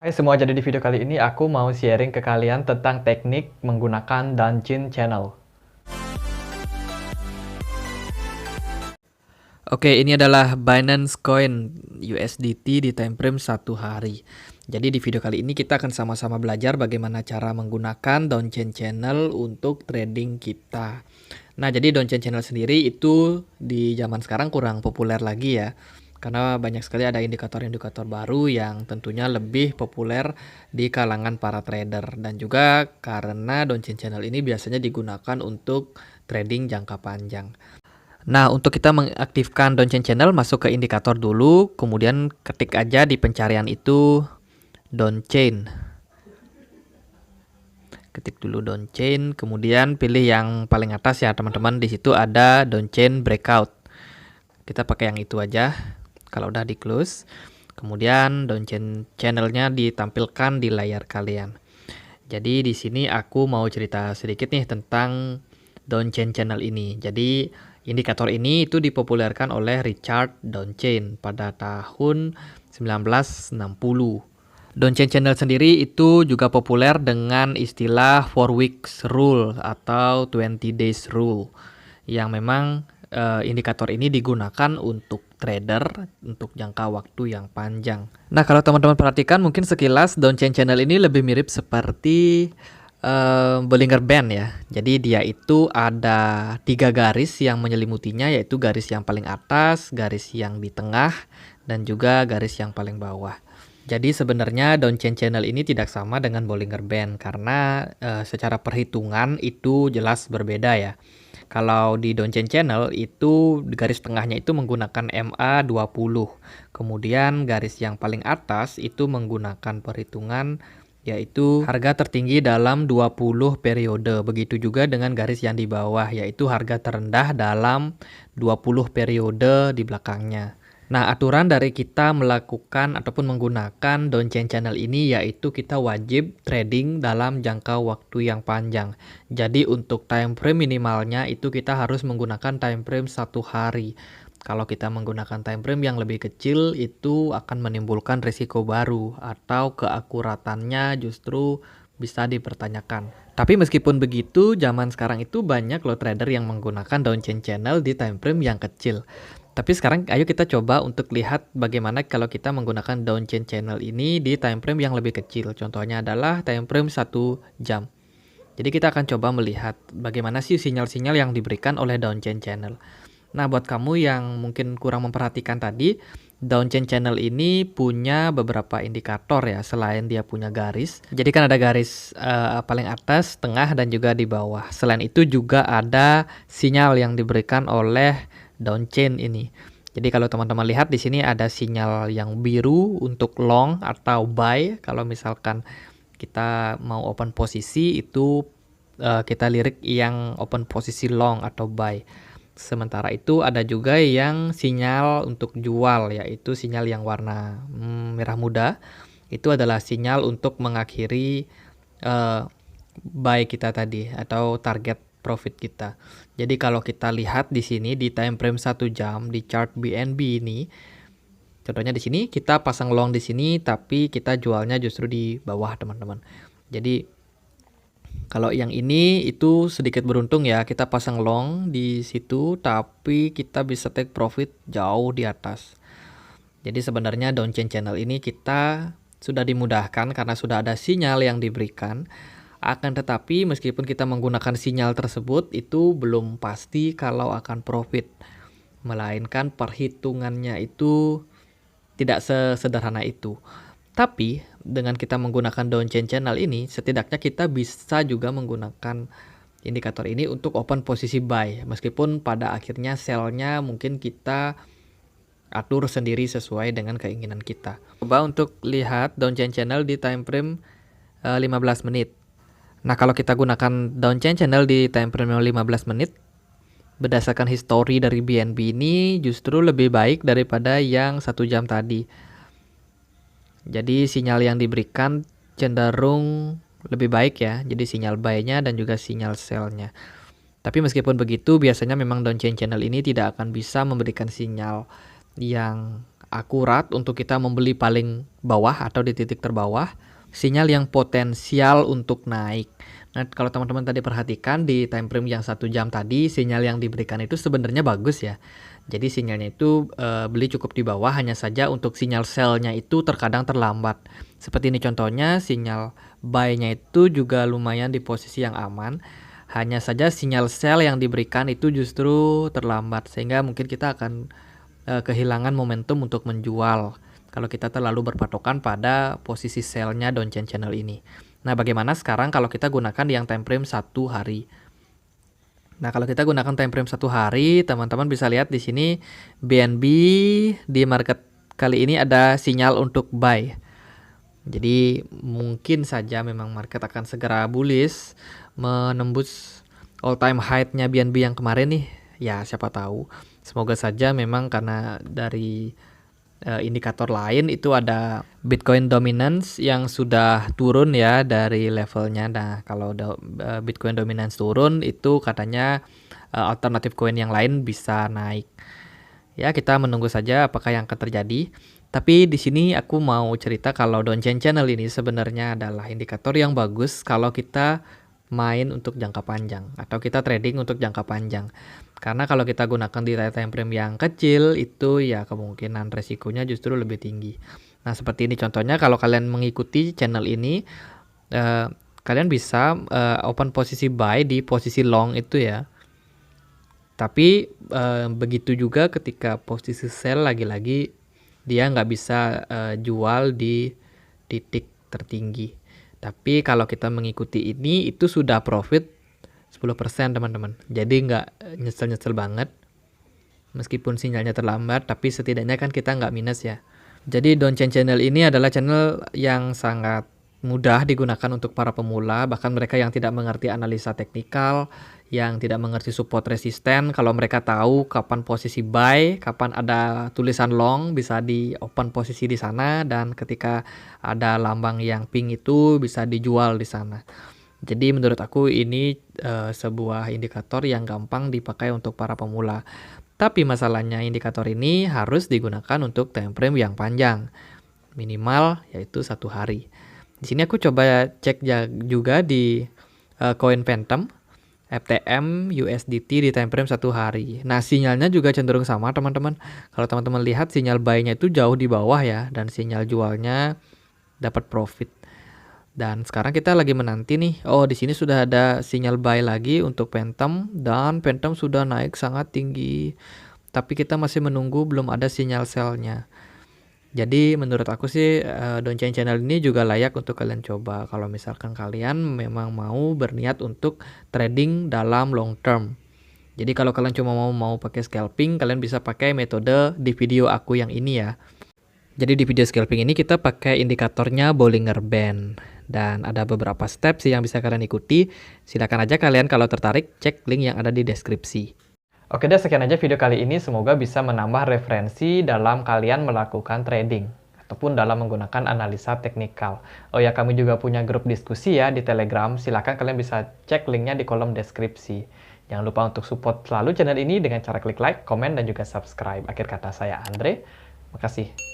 Hai semua, jadi di video kali ini aku mau sharing ke kalian tentang teknik menggunakan Doujin Channel. Oke, ini adalah Binance Coin USDT di time frame 1 hari. Jadi di video kali ini kita akan sama-sama belajar bagaimana cara menggunakan Doujin Channel untuk trading kita. Nah, jadi Doujin Channel sendiri itu di zaman sekarang kurang populer lagi ya. Karena banyak sekali ada indikator-indikator baru yang tentunya lebih populer di kalangan para trader. Dan juga karena Doujin Channel ini biasanya digunakan untuk trading jangka panjang. Nah, untuk kita mengaktifkan Doujin Channel, masuk ke indikator dulu, kemudian ketik aja di pencarian itu Doujin. Ketik dulu Doujin, kemudian pilih yang paling atas ya teman-teman. Di situ ada Doujin Breakout. Kita pakai yang itu aja. Kalau udah di close, kemudian Doujin Channelnya ditampilkan di layar kalian. Jadi di sini aku mau cerita sedikit nih tentang Doujin Channel ini. Jadi indikator ini itu dipopulerkan oleh Richard Doujin pada tahun 1960. Doujin Channel sendiri itu juga populer dengan istilah 4 weeks rule atau 20 days rule, yang memang indikator ini digunakan untuk trader untuk jangka waktu yang panjang. Nah, kalau teman-teman perhatikan mungkin sekilas Doujin Channel ini lebih mirip seperti Bollinger Band ya. Jadi dia itu ada 3 garis yang menyelimutinya, yaitu garis yang paling atas, garis yang di tengah, dan juga garis yang paling bawah. Jadi sebenarnya Doujin Channel ini tidak sama dengan Bollinger Band karena secara perhitungan itu jelas berbeda ya. Kalau di Doujin Channel itu garis tengahnya itu menggunakan MA20. Kemudian garis yang paling atas itu menggunakan perhitungan yaitu harga tertinggi dalam 20 periode. Begitu juga dengan garis yang di bawah yaitu harga terendah dalam 20 periode di belakangnya. Nah, aturan dari kita melakukan ataupun menggunakan Doujin Channel ini yaitu kita wajib trading dalam jangka waktu yang panjang. Jadi untuk time frame minimalnya itu kita harus menggunakan time frame 1 hari. Kalau kita menggunakan time frame yang lebih kecil itu akan menimbulkan risiko baru atau keakuratannya justru bisa dipertanyakan. Tapi meskipun begitu, zaman sekarang itu banyak loh trader yang menggunakan Doujin Channel di time frame yang kecil. Tapi sekarang ayo kita coba untuk lihat bagaimana kalau kita menggunakan Doujin Channel ini di time frame yang lebih kecil. Contohnya adalah time frame 1 jam. Jadi kita akan coba melihat bagaimana sih sinyal-sinyal yang diberikan oleh Doujin Channel. Nah, buat kamu yang mungkin kurang memperhatikan tadi, Doujin Channel ini punya beberapa indikator ya, selain dia punya garis. Jadi kan ada garis paling atas, tengah, dan juga di bawah. Selain itu juga ada sinyal yang diberikan oleh Doujin ini. Jadi kalau teman-teman lihat di sini ada sinyal yang biru untuk long atau buy. Kalau misalkan kita mau open posisi itu kita lirik yang open posisi long atau buy. Sementara itu ada juga yang sinyal untuk jual, yaitu sinyal yang warna merah muda. Itu adalah sinyal untuk mengakhiri buy kita tadi atau target profit kita. Jadi kalau kita lihat di sini di time frame 1 jam di chart BNB ini, contohnya di sini kita pasang long di sini tapi kita jualnya justru di bawah, teman-teman. Jadi kalau yang ini itu sedikit beruntung ya, kita pasang long di situ tapi kita bisa take profit jauh di atas. Jadi sebenarnya Doujin Channel ini kita sudah dimudahkan karena sudah ada sinyal yang diberikan. Akan tetapi meskipun kita menggunakan sinyal tersebut itu belum pasti kalau akan profit. Melainkan perhitungannya itu tidak sesederhana itu. Tapi dengan kita menggunakan Doujin Channel ini, setidaknya kita bisa juga menggunakan indikator ini untuk open posisi buy. Meskipun pada akhirnya sell-nya mungkin kita atur sendiri sesuai dengan keinginan kita. Coba untuk lihat Doujin Channel di time frame 15 menit. Nah, kalau kita gunakan Doujin Channel di time frame 15 menit, berdasarkan histori dari BNB ini justru lebih baik daripada yang 1 jam tadi. Jadi sinyal yang diberikan cenderung lebih baik ya. Jadi sinyal buy-nya dan juga sinyal sell-nya. Tapi meskipun begitu, biasanya memang Doujin Channel ini tidak akan bisa memberikan sinyal yang akurat untuk kita membeli paling bawah atau di titik terbawah, sinyal yang potensial untuk naik. Nah, kalau teman-teman tadi perhatikan di time frame yang 1 jam tadi, sinyal yang diberikan itu sebenarnya bagus ya. Jadi sinyalnya itu beli cukup di bawah, hanya saja untuk sinyal sell-nya itu terkadang terlambat. Seperti ini contohnya, sinyal buy-nya itu juga lumayan di posisi yang aman. Hanya saja sinyal sell yang diberikan itu justru terlambat, sehingga mungkin kita akan kehilangan momentum untuk menjual kalau kita terlalu berpatokan pada posisi sell-nya downtrend channel ini. Nah, bagaimana sekarang kalau kita gunakan yang time frame 1 hari? Nah, kalau kita gunakan time frame 1 hari, teman-teman bisa lihat di sini BNB di market kali ini ada sinyal untuk buy. Jadi mungkin saja memang market akan segera bullish menembus all time high-nya BNB yang kemarin nih. Ya, siapa tahu. Semoga saja memang karena dari indikator lain itu ada Bitcoin dominance yang sudah turun ya dari levelnya. Nah, kalau Bitcoin dominance turun itu katanya alternatif koin yang lain bisa naik. Ya, kita menunggu saja apakah yang akan terjadi. Tapi di sini aku mau cerita kalau downtrend channel ini sebenarnya adalah indikator yang bagus kalau kita main untuk jangka panjang atau kita trading untuk jangka panjang. Karena kalau kita gunakan di time frame yang kecil itu ya kemungkinan resikonya justru lebih tinggi. Nah, seperti ini contohnya kalau kalian mengikuti channel ini kalian bisa open posisi buy di posisi long itu ya. Tapi begitu juga ketika posisi sell lagi-lagi dia nggak bisa jual di titik tertinggi. Tapi kalau kita mengikuti ini itu sudah profit 10% teman-teman. Jadi nggak nyesel-nyesel banget. Meskipun sinyalnya terlambat, tapi setidaknya kan kita nggak minus ya. Jadi downtrend channel ini adalah channel yang sangat mudah digunakan untuk para pemula, bahkan mereka yang tidak mengerti analisa teknikal, yang tidak mengerti support resisten. Kalau mereka tahu kapan posisi buy, kapan ada tulisan long, bisa di open posisi di sana, dan ketika ada lambang yang pink itu bisa dijual di sana. Jadi menurut aku ini sebuah indikator yang gampang dipakai untuk para pemula. Tapi masalahnya indikator ini harus digunakan untuk time frame yang panjang, minimal yaitu 1 hari. Di sini aku coba cek juga di koin Phantom, FTM, USDT di time frame 1 hari. Nah, sinyalnya juga cenderung sama teman-teman. Kalau teman-teman lihat sinyal buy-nya itu jauh di bawah ya, dan sinyal jualnya dapat profit. Dan sekarang kita lagi menanti nih. Oh, di sini sudah ada sinyal buy lagi untuk Phantom dan Phantom sudah naik sangat tinggi. Tapi kita masih menunggu, belum ada sinyal sell-nya. Jadi menurut aku sih downtrend channel ini juga layak untuk kalian coba kalau misalkan kalian memang mau berniat untuk trading dalam long term. Jadi kalau kalian cuma mau pakai scalping, kalian bisa pakai metode di video aku yang ini ya. Jadi di video scalping ini kita pakai indikatornya Bollinger Band. Dan ada beberapa steps yang bisa kalian ikuti. Silakan aja kalian kalau tertarik cek link yang ada di deskripsi. Oke deh, sekian aja video kali ini. Semoga bisa menambah referensi dalam kalian melakukan trading ataupun dalam menggunakan analisa teknikal. Oh ya, kami juga punya grup diskusi ya di Telegram. Silakan kalian bisa cek linknya di kolom deskripsi. Jangan lupa untuk support selalu channel ini dengan cara klik like, komen, dan juga subscribe. Akhir kata saya Andre. Makasih.